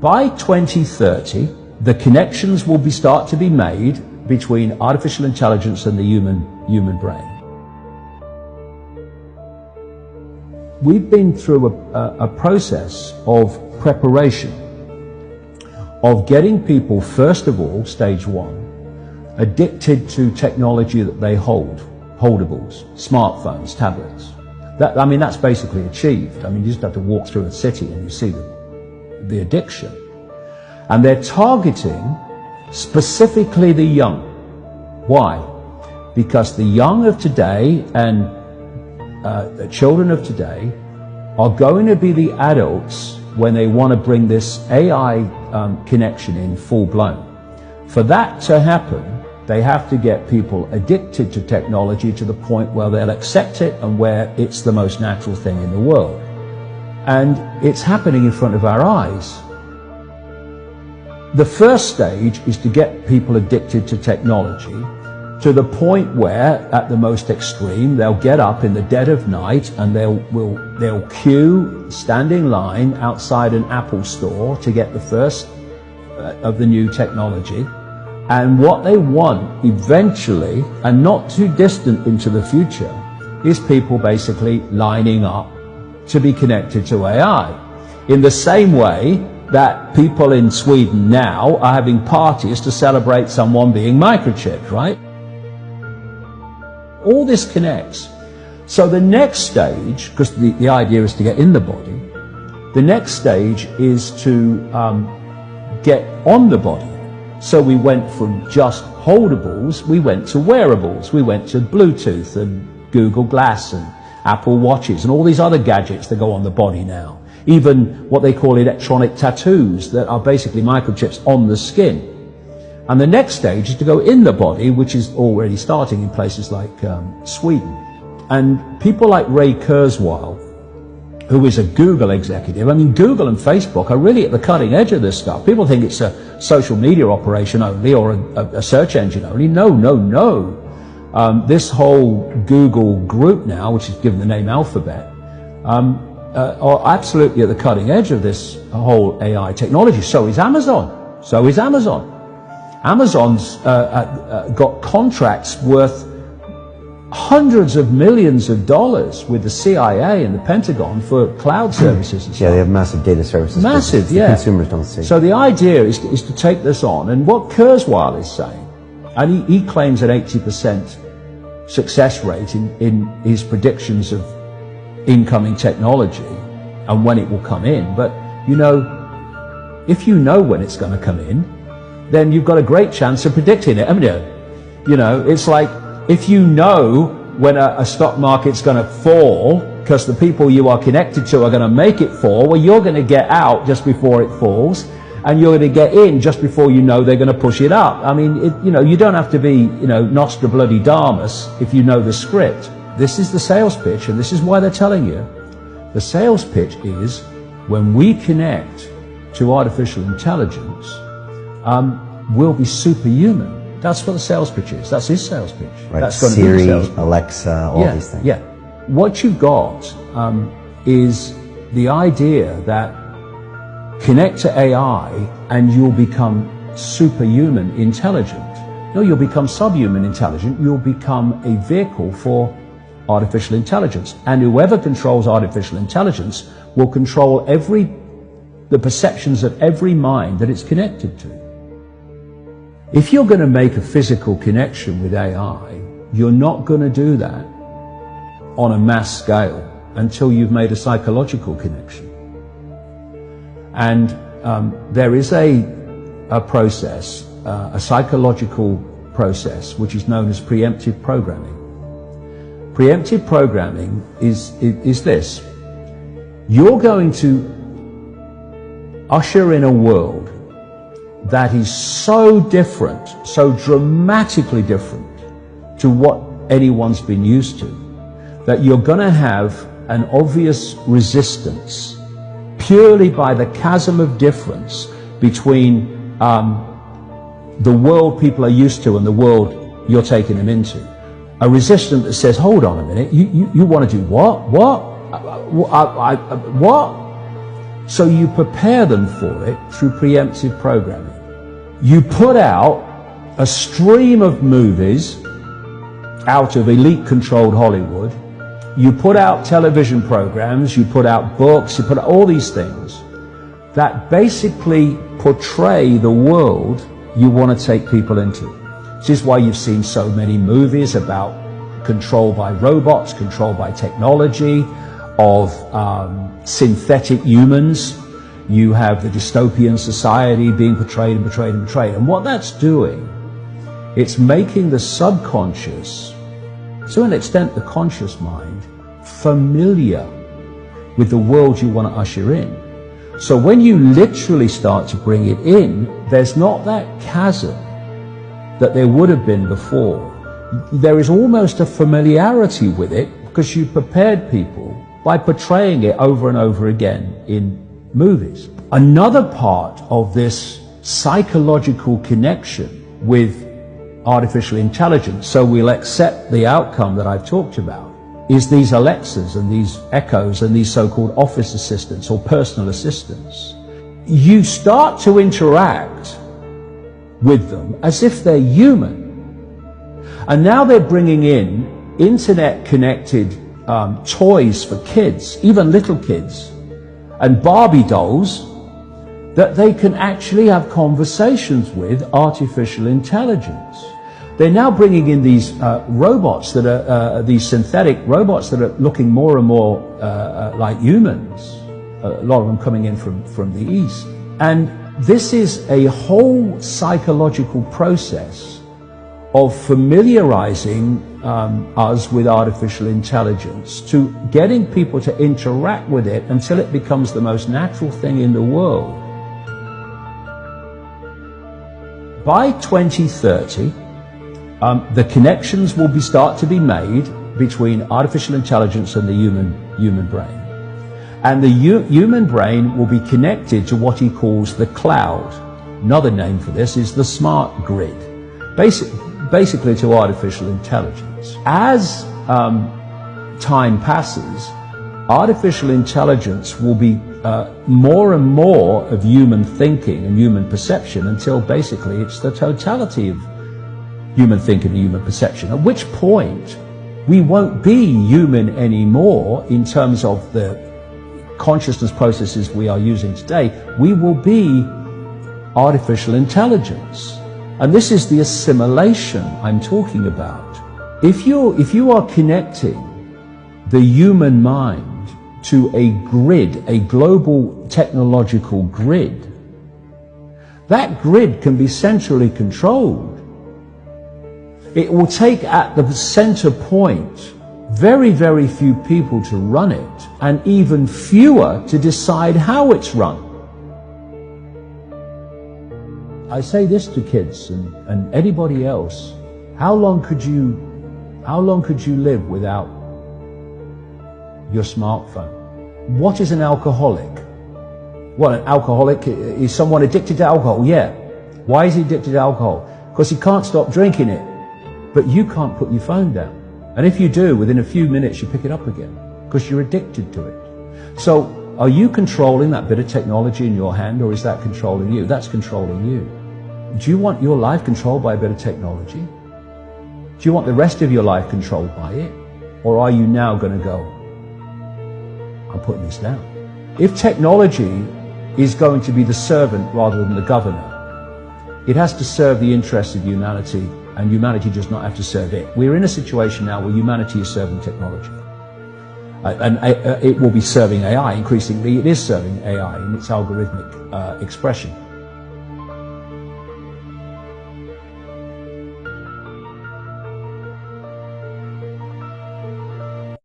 by 2030, the connections will start to be made between artificial intelligence and the human brain. We've been through a process of preparation, of getting people, first of all, stage one, addicted to technology that they hold, holdables, smartphones, tablets. That's basically achieved. You just have to walk through a city and you see the addiction. And they're targeting specifically the young. Why? Because the young of today and the children of today are going to be the adults when they want to bring this AI connection in full blown. For that to happen, they have to get people addicted to technology to the point where they'll accept it and where it's the most natural thing in the world. And it's happening in front of our eyes. The first stage is to get people addicted to technology to the point where, at the most extreme, they'll get up in the dead of night and they'll queue, stand in line outside an Apple store to get the first of the new technology. And what they want eventually, and not too distant into the future, is people basically lining up to be connected to AI. In the same way that people in Sweden now are having parties to celebrate someone being microchipped, right? All this connects. So the next stage, because the idea is to get in the body, the next stage is to get on the body. So we went from just holdables, we went to wearables, we went to Bluetooth and Google Glass and Apple Watches and all these other gadgets that go on the body now. Even what they call electronic tattoos that are basically microchips on the skin. And the next stage is to go in the body, which is already starting in places like Sweden. And people like Ray Kurzweil, who is a Google executive, Google and Facebook are really at the cutting edge of this stuff. People think it's a social media operation only or a search engine only. No. This whole Google group now, which is given the name Alphabet, are absolutely at the cutting edge of this whole AI technology. So is Amazon. Amazon's got contracts worth hundreds of millions of dollars with the CIA and the Pentagon for cloud services and stuff. Yeah, they have massive data services. Massive, yeah. The consumers don't see. So the idea is to take this on. And what Kurzweil is saying, and he claims an 80% success rate in his predictions of incoming technology and when it will come in. But, if you know when it's going to come in, then you've got a great chance of predicting it, haven't you? It's like, if you know when a stock market's going to fall because the people you are connected to are going to make it fall, well, you're going to get out just before it falls, and you're going to get in just before you know they're going to push it up. You don't have to be, Nostradamus if you know the script. This is the sales pitch, and this is why they're telling you. The sales pitch is, when we connect to artificial intelligence, we'll be superhuman. That's what the sales pitch is. That's his sales pitch. Right. That's going Siri, to be the sales pitch. Alexa, all these things. Yeah. What you've got is the idea that connect to AI and you'll become superhuman intelligent. No, you'll become subhuman intelligent. You'll become a vehicle for artificial intelligence. And whoever controls artificial intelligence will control the perceptions of every mind that it's connected to. If you're going to make a physical connection with AI, you're not going to do that on a mass scale until you've made a psychological connection. And there is a process, a psychological process, which is known as preemptive programming. Preemptive programming is this. You're going to usher in a world that is so different, so dramatically different to what anyone's been used to, that you're going to have an obvious resistance purely by the chasm of difference between the world people are used to and the world you're taking them into. A resistance that says, hold on a minute, you want to do what? What? So you prepare them for it through preemptive programming. You put out a stream of movies out of elite-controlled Hollywood. You put out television programs, you put out books, you put out all these things that basically portray the world you want to take people into. This is why you've seen so many movies about control by robots, control by technology, of synthetic humans. You have the dystopian society being portrayed and portrayed and portrayed. And what that's doing, it's making the subconscious, to an extent the conscious mind, familiar with the world you want to usher in. So when you literally start to bring it in, there's not that chasm that there would have been before. There is almost a familiarity with it because you prepared people by portraying it over and over again in movies. Another part of this psychological connection with artificial intelligence, so we'll accept the outcome that I've talked about, is these Alexas and these Echoes and these so-called office assistants or personal assistants. You start to interact with them as if they're human. And now they're bringing in internet-connected toys for kids, even little kids, and Barbie dolls that they can actually have conversations with artificial intelligence. They're now bringing in these robots that are, these synthetic robots that are looking more and more like humans, a lot of them coming in from the East. And this is a whole psychological process of familiarizing us with artificial intelligence, to getting people to interact with it until it becomes the most natural thing in the world. By 2030, the connections will start to be made between artificial intelligence and the human brain. And the human brain will be connected to what he calls the cloud. Another name for this is the smart grid, basically to artificial intelligence. As time passes, artificial intelligence will be more and more of human thinking and human perception until basically it's the totality of human thinking and human perception, at which point we won't be human anymore in terms of the consciousness processes we are using today. We will be artificial intelligence. And this is the assimilation I'm talking about. If you are connecting the human mind to a grid, a global technological grid, that grid can be centrally controlled. It will take at the center point very, very few people to run it, and even fewer to decide how it's run. I say this to kids and anybody else: how long could you live without your smartphone? What is an alcoholic? Well, an alcoholic is someone addicted to alcohol. Yeah. Why is he addicted to alcohol? Because he can't stop drinking it. But you can't put your phone down. And if you do, within a few minutes you pick it up again, because you're addicted to it. So are you controlling that bit of technology in your hand, or is that controlling you? That's controlling you. Do you want your life controlled by a bit of technology? Do you want the rest of your life controlled by it? Or are you now going to go, I'm putting this down? If technology is going to be the servant rather than the governor, it has to serve the interests of humanity, and humanity does not have to serve it. We're in a situation now where humanity is serving technology. And it will be serving AI. Increasingly, it is serving AI in its algorithmic expression.